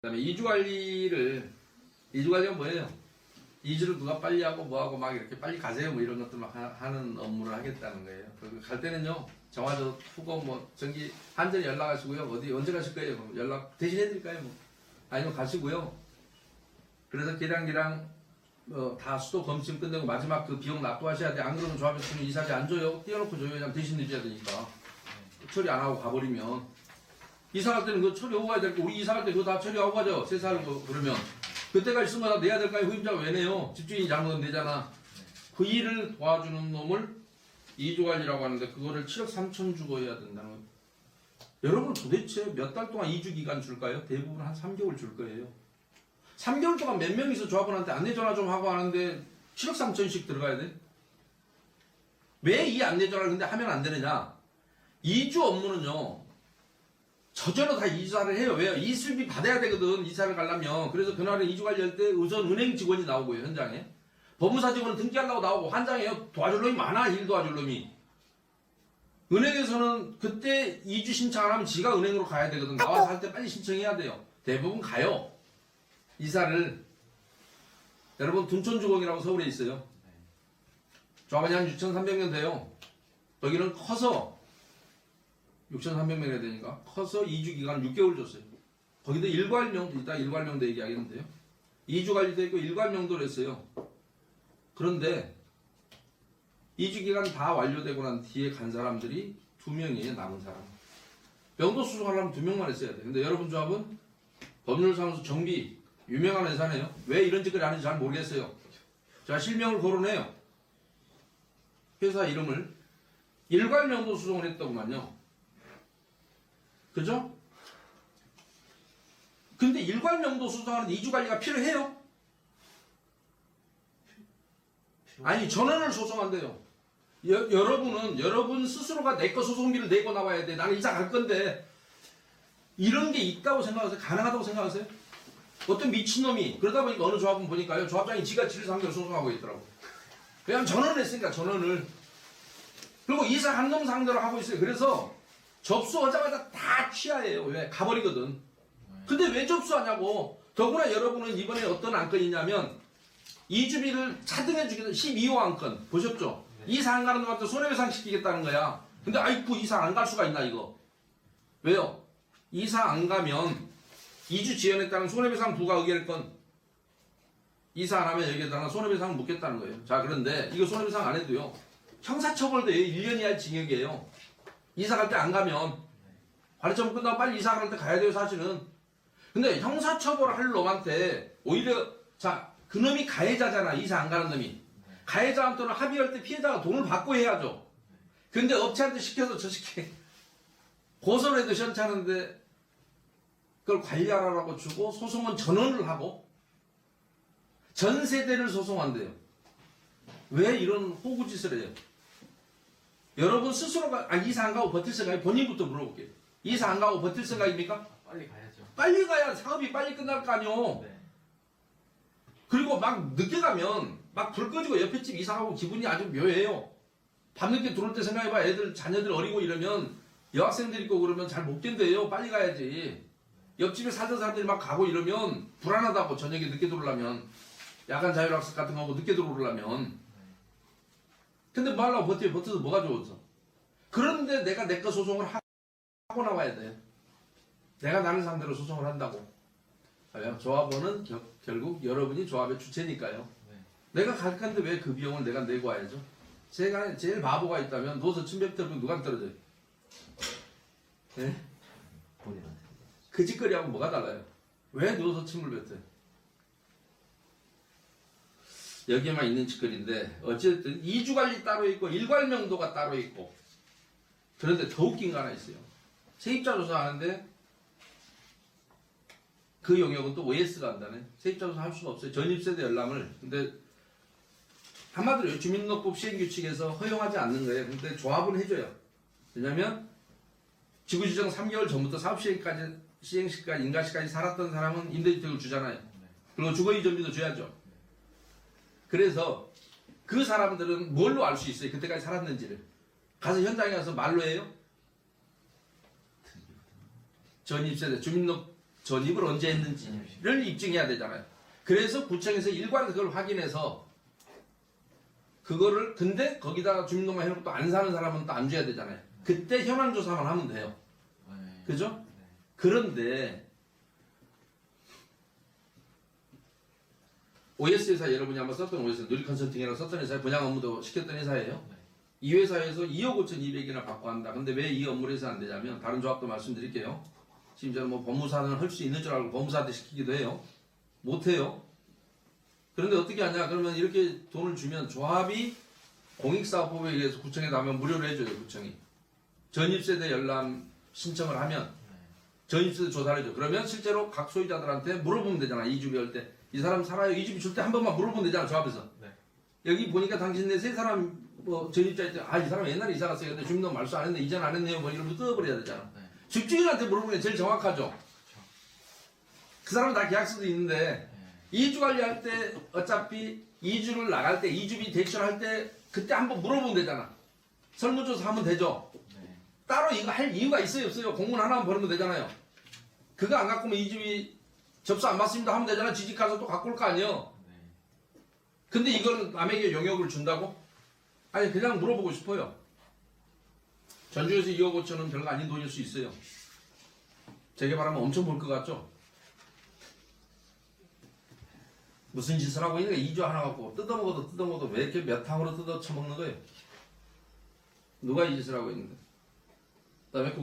그다음에 이주관리가 뭐예요? 이주를 누가 빨리 하고 뭐하고 막 이렇게 빨리 가세요 뭐 이런 것들 막 하는 업무를 하겠다는 거예요. 갈 때는요, 정화조 후보 뭐 정기 한전에 연락하시고요. 어디 언제 가실 거예요? 뭐 연락 대신해 드릴까요? 뭐 아니면 가시고요. 그래서 기량기랑 다 수도 검침 끝내고 마지막 그 비용 납부하셔야 돼. 안 그러면 조합에서 주면 이사비 안 줘요. 띄워놓고 줘요. 그냥 대신 내줘야 되니까. 처리 안 하고 가버리면 이사 갈 때는 그 처리하고 가야 될 거, 우리 이사 갈 때 그거 다 처리하고 가죠. 세사하는 거 그러면 그때가 있으면 다 내야 될까요? 후임자가 왜 내요? 집주인이 잘못은 내잖아. 그 일을 도와주는 놈을 이주관리라고 하는데 그거를 7억 3천 주고 해야 된다는 거예요. 여러분 도대체 몇 달 동안 이주 기간 줄까요? 대부분 한 3개월 줄 거예요. 3개월 동안 몇 명이서 조합원한테 안내 전화 좀 하고 하는데 7억 3천씩 들어가야 돼? 왜 이 안내 전화를 근데 하면 안 되느냐? 이주 업무는요, 저절로 다 이사를 해요. 왜요? 이수비 받아야 되거든, 이사를 가려면. 그래서 그날은 이주 관리할 때 우선 은행 직원이 나오고요, 현장에. 법무사 직원은 등기하려고 나오고, 현장에 도와줄 놈이 많아, 일 도와줄 놈이. 은행에서는 그때 이주 신청을 하면 지가 은행으로 가야 되거든. 나와서 할 때 빨리 신청해야 돼요. 대부분 가요. 이사를. 여러분, 둔촌주공이라고 서울에 있어요. 조합원이 한 6,300명 돼요. 여기는 커서 6,300명 해야 되니까 커서 2주 기간 6개월 줬어요. 거기도 일괄명도 있다. 일괄명도 얘기하겠는데요. 2주 관리도 있고 일괄명도를 했어요. 그런데 2주 기간 다 완료되고 난 뒤에 간 사람들이 2명이에요. 남은 사람. 명도 수송하려면 2명만 했어야 돼. 근데 여러분 조합은 법률사무소 정비 유명한 회사네요. 왜 이런 짓거리 하는지 잘 모르겠어요. 자, 실명을 거론해요. 회사 이름을 일괄명도 수송을 했더구만요. 그죠? 근데 일괄명도 수송하는데 이주관리가 필요해요? 아니, 전원을 소송한대요. 여러분은 여러분 스스로가 내 거 소송비를 내고 나와야 돼. 나는 이사 갈 건데 이런 게 있다고 생각하세요? 가능하다고 생각하세요? 어떤 미친놈이 그러다 보니까 어느 조합은 보니까요, 조합장이 지가 질상대로 소송하고 있더라고. 왜냐면 전원을 했으니까, 전원을. 그리고 이사 한 놈 상대로 하고 있어요. 그래서 접수하자마자 다 취하예요. 왜? 가버리거든. 근데 왜 접수하냐고. 더구나 여러분은 이번에 어떤 안건이냐면 이주비를 차등해주겠다 12호 안건 보셨죠? 이사 안 가는 놈한테 손해배상 시키겠다는 거야. 근데 아이쿠, 이사 안 갈 수가 있나 이거. 왜요? 이사 안 가면 이주 지연했다는 손해배상 부과 의결 건 이사 안 하면 여기에다가 손해배상 묻겠다는 거예요. 자, 그런데 이거 손해배상 안 해도요, 형사처벌도 1년 이하 징역이에요. 이사 갈 때 안 가면. 관리처분 끝나고 빨리 이사 갈 때 가야 돼요, 사실은. 근데 형사처벌 할 놈한테 오히려, 자, 그 놈이 가해자잖아, 이사 안 가는 놈이. 가해자한테는 합의할 때 피해자가 돈을 받고 해야죠. 근데 업체한테 시켜서 저 새끼 고소를 해도 시원찮은데 그걸 관리하라고 주고 소송은 전원을 하고 전 세대를 소송한대요. 왜 이런 호구짓을 해요? 여러분 스스로가 이사 안 가고 버틸 생각이, 본인부터 물어볼게요. 이사 안 가고 버틸 생각입니까? 빨리 가야죠. 빨리 가야 사업이 빨리 끝날 거 아니오. 네. 그리고 막 늦게 가면 막 불 꺼지고 옆에 집 이사 가고 기분이 아주 묘해요. 밤늦게 들어올 때 생각해봐. 애들 자녀들 어리고 이러면, 여학생들 있고 그러면 잘 못 견뎌요. 빨리 가야지. 옆집에 살던 사람들이 막 가고 이러면 불안하다고, 저녁에 늦게 들어오려면. 야간 자율학습 같은 거 하고 늦게 들어오려면. 근데 뭐 하려고 버텨서 뭐가 좋아서. 그런데 내가 내 거 소송을 하고 나와야 돼. 내가 나를 상대로 소송을 한다고. 조합원은 결국 여러분이 조합의 주체니까요. 내가 갈 건데 왜 그 비용을 내가 내고 와야죠? 제가 제일 바보가 있다면 누워서 침 뱉으면 누가 떨어져요? 네? 그 짓거리하고 뭐가 달라요? 왜 누워서 침을 뱉어요? 여기에만 있는 짓거리인데, 어쨌든 이주관리 따로 있고 일괄명도가 따로 있고. 그런데 더 웃긴 거 하나 있어요. 세입자조사 하는데 그 영역은 또 OS가 한다네. 세입자조사 할 수가 없어요. 전입세대 열람을. 근데 한마디로 주민등록법 시행규칙에서 허용하지 않는 거예요. 근데 조합은 해줘요. 왜냐면 지구지정 3개월 전부터 사업시행까지, 시행시까지, 인가시까지 살았던 사람은 임대주택을 주잖아요. 그리고 주거이전비도 줘야죠. 그래서 그 사람들은 뭘로 알 수 있어요? 그때까지 살았는지를. 가서 현장에 가서 말로 해요? 전입세대, 주민등록 전입을 언제 했는지를 입증해야 되잖아요. 그래서 구청에서 일괄 그걸 확인해서 그거를 근데 거기다가 주민등록 해놓고 또 안 사는 사람은 또 안 줘야 되잖아요. 그때 현황 조사만 하면 돼요. 그죠? 그런데 OS 회사 여러분이 한번 썼던 OS 누리 컨설팅이라고 썼던 회사에 분양 업무도 시켰던 회사예요. 이 회사에서 2억 5,200이나 받고 한다. 근데 왜 이 업무를 해서 안 되냐면 다른 조합도 말씀드릴게요. 지금 저는 뭐 법무사는 할 수 있는 줄 알고 법무사한테 시키기도 해요. 못해요. 그런데 어떻게 하냐? 그러면 이렇게 돈을 주면 조합이 공익사업법에 의해서 구청에 나면 무료로 해줘요. 구청이. 전입세대 열람 신청을 하면 전입세대 조사를 해줘. 그러면 실제로 각 소유자들한테 물어보면 되잖아. 이주비 할 때. 이 사람 살아요? 이주비 줄 때 한 번만 물어보면 되잖아. 조합에서. 네. 여기 보니까 당신네 세 사람 뭐 전입자 있대. 아, 이 사람 옛날에 이사 갔어요. 근데 주민등록 말소 안 했네. 이전 안 했네요. 뭐 이러면 뜯어버려야 되잖아. 네. 집주인한테 물어보는 게 제일 정확하죠. 그 사람은 다 계약서도 있는데 이주 관리할 때 어차피 이주를 나갈 때 이주비 대출할 때 그때 한번 물어보면 되잖아. 설문조사 하면 되죠. 네. 따로 이거 할 이유가 있어요 없어요? 공문 하나만 벌으면 되잖아요. 그거 안 갖고 오면 이주비 접수 안 받습니다 하면 되잖아. 지집 가서 또 갖고 올 거 아니에요. 네. 근데 이걸 남에게 용역을 준다고? 아니 그냥 물어보고 싶어요. 전주에서 2억 5천은 별거 아닌 돈일 수 있어요. 재개발하면 엄청 벌 것 같죠? 무슨 짓을 하고 있는 거야? 2조 하나 갖고 뜯어먹어도 왜 이렇게 몇 탕으로 뜯어 처먹는 거예요? 누가 이 짓을 하고 있는데? 그 다음에